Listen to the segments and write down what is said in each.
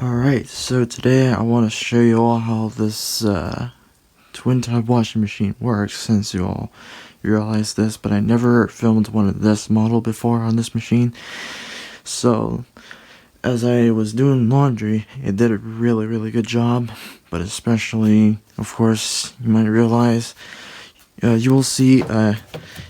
Alright, so today I want to show you all how this twin tub washing machine works, since you all realize this, but I never filmed one of this model before on this machine. So, as I was doing laundry, it did a really good job, but especially, of course, you might realize, you will see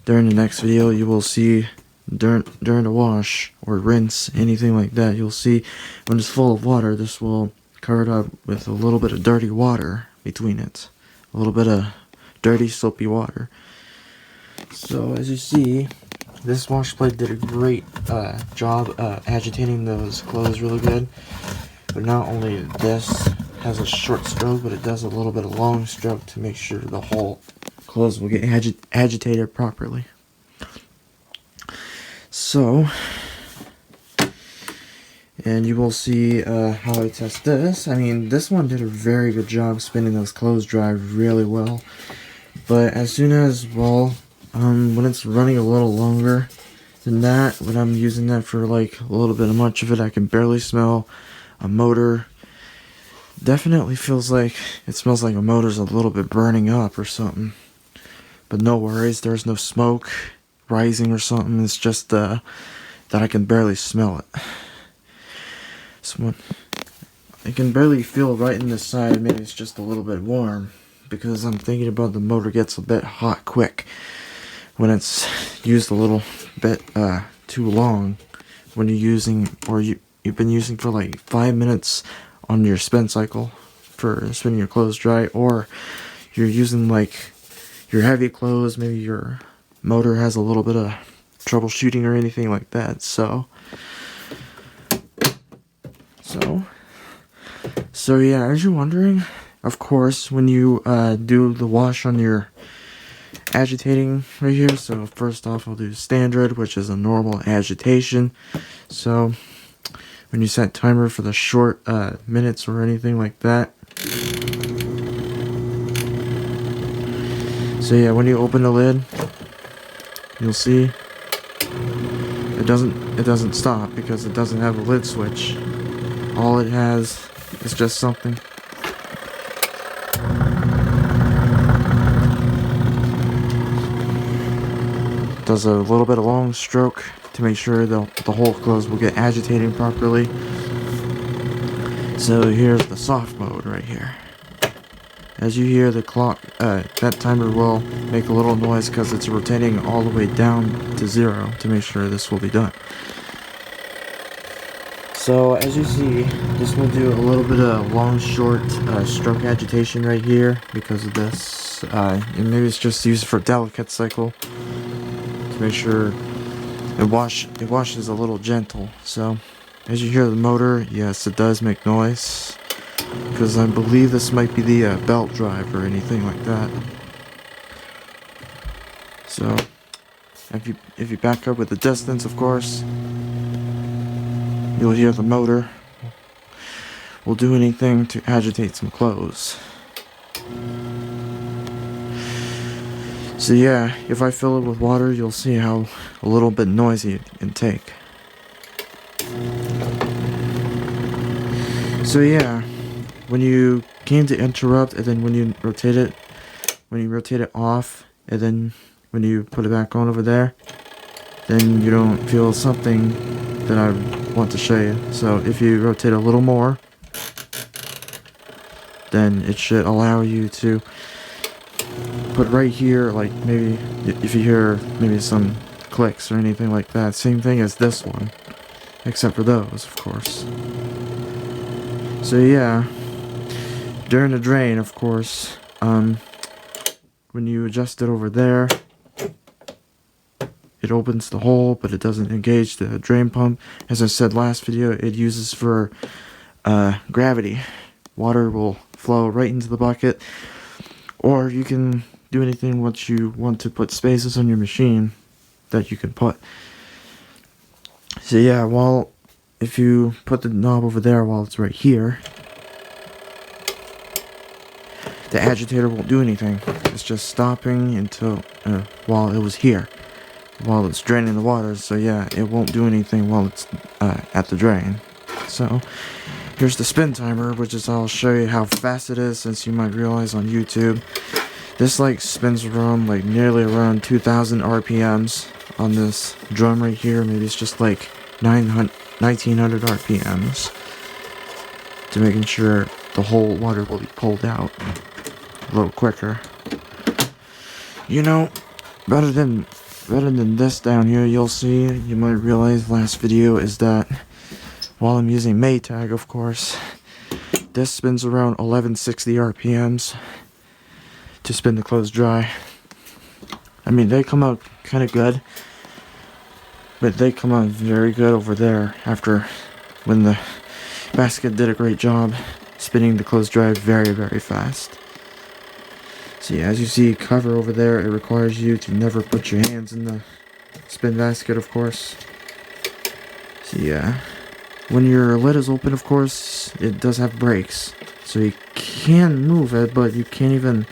during the next video, you will see during the wash or rinse, anything like that, you'll see when it's full of water, this will cover it up with a little bit of dirty water between it. A little bit of dirty, soapy water. So as you see, this wash plate did a great job agitating those clothes really good. But not only this has a short stroke, but it does a little bit of long stroke to make sure the whole clothes will get agitated properly. So, and you will see how I test this. I mean, this one did a very good job spinning those clothes dry really well. But as soon as, well, when it's running a little longer than that, when I'm using that for like a little bit of much of it, I can barely smell a motor. Definitely feels like, it smells like a motor's a little bit burning up or something. But no worries, there's no smoke rising or something. It's just that I can barely smell it. So I can barely feel right in the side. Maybe it's just a little bit warm, because I'm thinking about the motor gets a bit hot quick when it's used a little bit too long. When you're using, or you've been using for like 5 minutes on your spin cycle for spinning your clothes dry, or you're using like your heavy clothes, maybe your motor has a little bit of troubleshooting or anything like that. So yeah, as you're wondering, of course, when you do the wash on your agitating right here, so first off I'll do standard, which is a normal agitation. So when you set timer for the short minutes or anything like that. So yeah, when you open the lid, you'll see it doesn't stop, because it doesn't have a lid switch. All it has is just something. Does a little bit of long stroke to make sure the whole clothes will get agitating properly. So here's the soft mode right here. As you hear the clock, that timer will make a little noise because it's rotating all the way down to 0 to make sure this will be done. So as you see, this will do a little bit of long, short stroke agitation right here because of this. And maybe it's just used for delicate cycle to make sure it washes a little gentle. So as you hear the motor, yes, it does make noise, because I believe this might be the belt drive or anything like that. So if you back up with the distance, of course, you'll hear the motor will do anything to agitate some clothes. So yeah, if I fill it with water, you'll see how a little bit noisy it can take. So yeah, when you came to interrupt, and then when you rotate it off, and then when you put it back on over there, then you don't feel something that I want to show you. So if you rotate a little more, then it should allow you to put right here, like maybe if you hear maybe some clicks or anything like that, same thing as this one, except for those, of course. So yeah, during the drain, of course, when you adjust it over there, it opens the hole, but it doesn't engage the drain pump. As I said last video, it uses for gravity. Water will flow right into the bucket, or you can do anything what you want to put spaces on your machine that you can put. So yeah, if you put the knob over there while it's right here, the agitator won't do anything. It's just stopping until while it was here, while it's draining the water. So yeah, it won't do anything while it's at the drain. So here's the spin timer, which is I'll show you how fast it is, since you might realize on YouTube this like spins around like nearly around 2,000 RPMs on this drum right here. Maybe it's just like 1900 RPMs to making sure the whole water will be pulled out a little quicker. You know, better than this down here, you'll see, you might realize last video is that while I'm using Maytag, of course, this spins around 1160 RPMs to spin the clothes dry. I mean, they come out kind of good, but they come out very good over there after when the basket did a great job spinning the clothes dry very, very fast. See, as you see cover over there, it requires you to never put your hands in the spin basket, of course. See, when your lid is open, of course, it does have brakes. So you can move it, but you can't even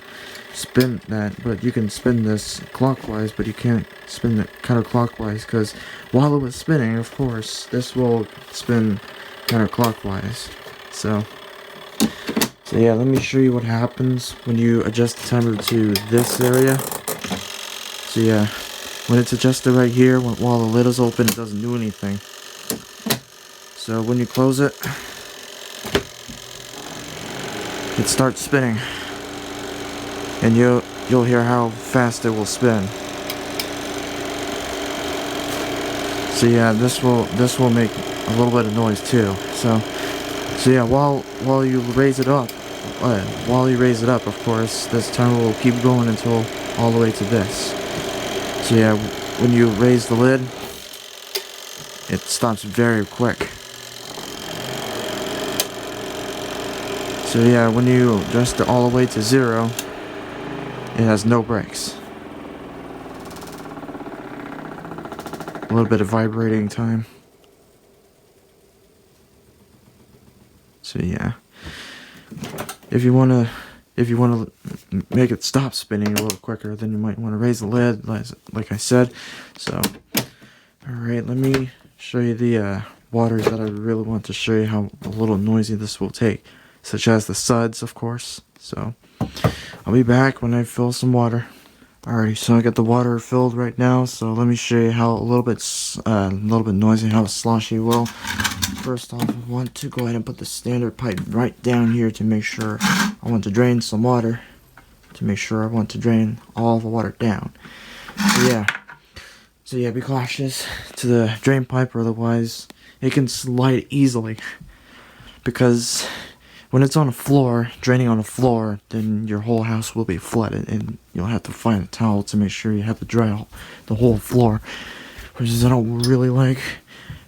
spin that. But you can spin this clockwise, but you can't spin it counterclockwise, because while it was spinning, of course, this will spin counterclockwise. So yeah, let me show you what happens when you adjust the timer to this area. So yeah, when it's adjusted right here, while the lid is open, it doesn't do anything. So when you close it, it starts spinning, and you'll hear how fast it will spin. So yeah, this will make a little bit of noise too. So yeah, while you raise it up, of course, this timer will keep going until all the way to this. So yeah, when you raise the lid, it stops very quick. So yeah, when you adjust it all the way to 0, it has no brakes. A little bit of vibrating time. So yeah, if you wanna make it stop spinning a little quicker, then you might want to raise the lid, like I said. So, all right, let me show you the waters that I really want to show you how a little noisy this will take, such as the suds, of course. So I'll be back when I fill some water. Alrighty, so I got the water filled right now, so let me show you how a little bit noisy, how sloshy it will. First off, I want to go ahead and put the standard pipe right down here to make sure I want to drain some water, to make sure I want to drain all the water down. So yeah, be cautious to the drain pipe, or otherwise it can slide easily, because when it's on the floor, draining on the floor, then your whole house will be flooded, and you'll have to find a towel to make sure you have to dry the whole floor, which is I don't really like.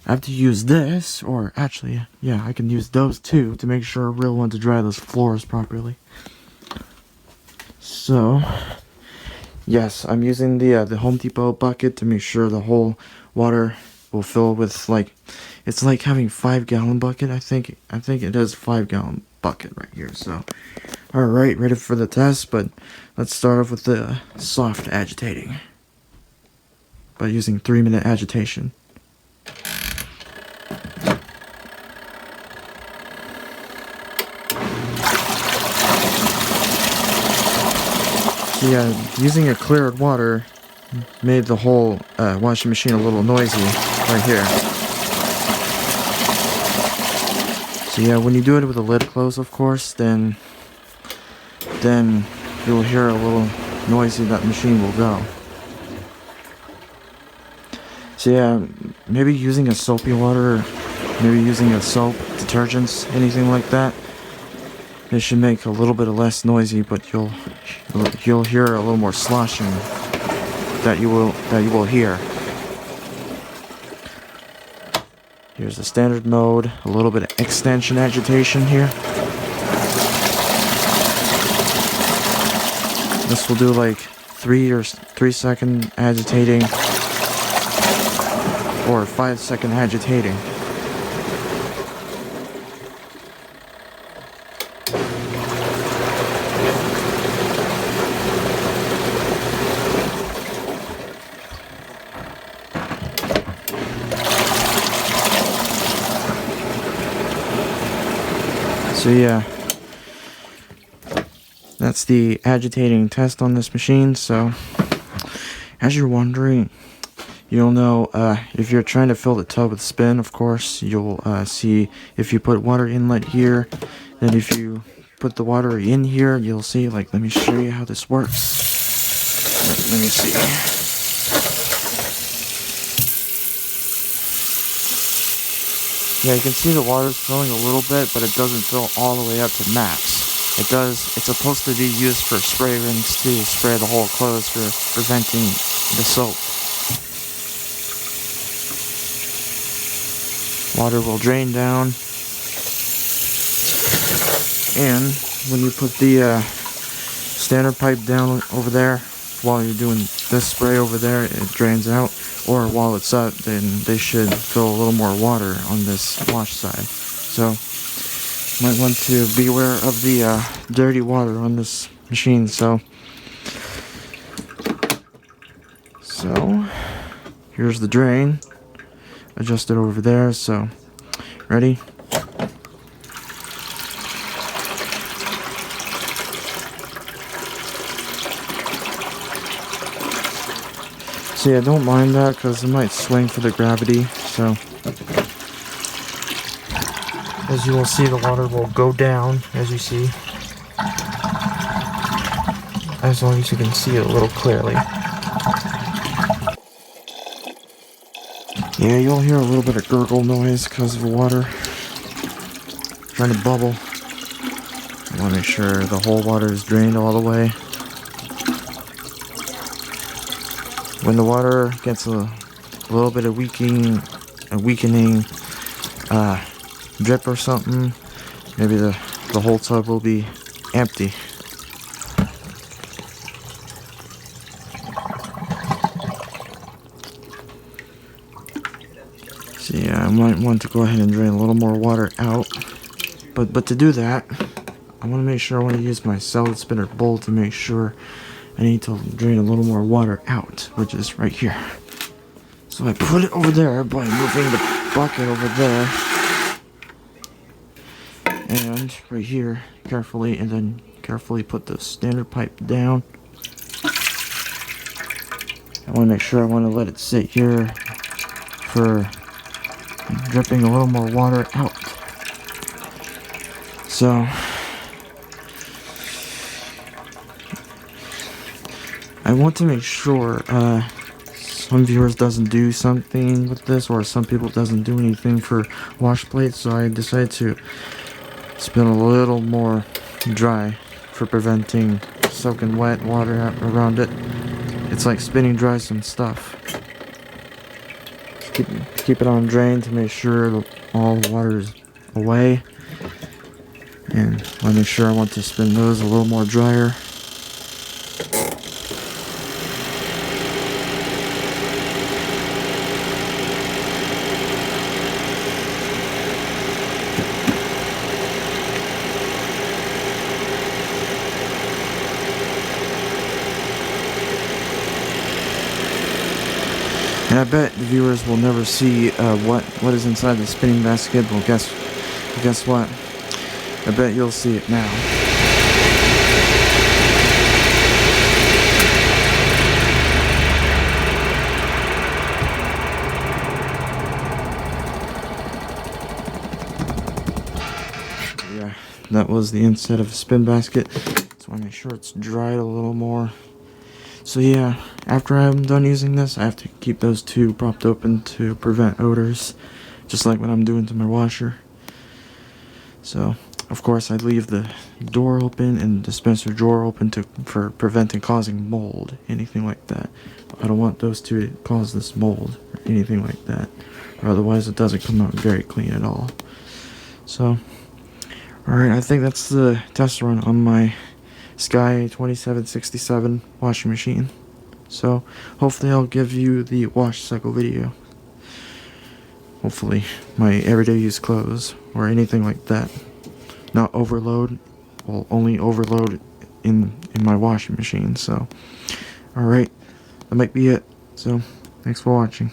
I have to use this, or actually, yeah, I can use those too to make sure I really want to dry those floors properly. So, yes, I'm using the Home Depot bucket to make sure the whole water will fill with, like, it's like having 5-gallon bucket. I think it is 5-gallon bucket right here. So, all right, ready for the test, but let's start off with the soft agitating by using 3-minute agitation. So yeah, using a cleared water made the whole washing machine a little noisy right here. So yeah, when you do it with the lid closed, of course, then you'll hear a little noisy that machine will go. So yeah, maybe using a soapy water, maybe using a soap, detergents, anything like that. It should make a little bit less noisy, but you'll hear a little more sloshing that you will hear. Here's the standard mode, a little bit of extension agitation here. This will do like 3-second agitating or 5-second agitating. So yeah, that's the agitating test on this machine. So as you're wondering, you'll know if you're trying to fill the tub with spin, of course, you'll see if you put water inlet here, then if you put the water in here, you'll see, like, let me show you how this works. Let me see. Yeah, you can see the water's filling a little bit, but it doesn't fill all the way up to max. It's supposed to be used for spray rinse to spray the whole clothes for preventing the soap. Water will drain down, and when you put the standard pipe down over there, while you're doing this spray over there, it drains out, or while it's up, then they should fill a little more water on this wash side. So might want to beware of the dirty water on this machine. So here's the drain, adjusted over there. So ready? So yeah, don't mind that because it might swing for the gravity. So as you will see, the water will go down, as you see, as long as you can see it a little clearly. Yeah, you'll hear a little bit of gurgle noise because of the water trying to bubble. I want to make sure the whole water is drained all the way. When the water gets a little bit of weakening drip or something, maybe the whole tub will be empty. So yeah, I might want to go ahead and drain a little more water out. But to do that, I want to make sure I want to use my salad spinner bowl to make sure I need to drain a little more water out, which is right here. So I put it over there by moving the bucket over there. And right here, carefully, and then carefully put the standard pipe down. I want to make sure I want to let it sit here for dripping a little more water out. So I want to make sure some viewers doesn't do something with this, or some people doesn't do anything for wash plates, so I decided to spin a little more dry for preventing soaking wet water around it. It's like spinning dry some stuff. Keep it on drain to make sure all the water is away. And let me sure I want to spin those a little more drier. And I bet the viewers will never see what is inside the spinning basket. Well, guess what? I bet you'll see it now. Yeah, that was the inside of a spin basket. So I want to make sure it's dried a little more. So yeah, after I'm done using this, I have to keep those two propped open to prevent odors, just like what I'm doing to my washer. So, of course, I leave the door open and the dispenser drawer open for preventing causing mold, anything like that. I don't want those two to cause this mold or anything like that, or otherwise it doesn't come out very clean at all. So, alright, I think that's the test run on my Sky 2767 washing machine. So hopefully I'll give you the wash cycle video. Hopefully my everyday use clothes or anything like that. Not overload. Will only overload in my washing machine. So alright, that might be it. So thanks for watching.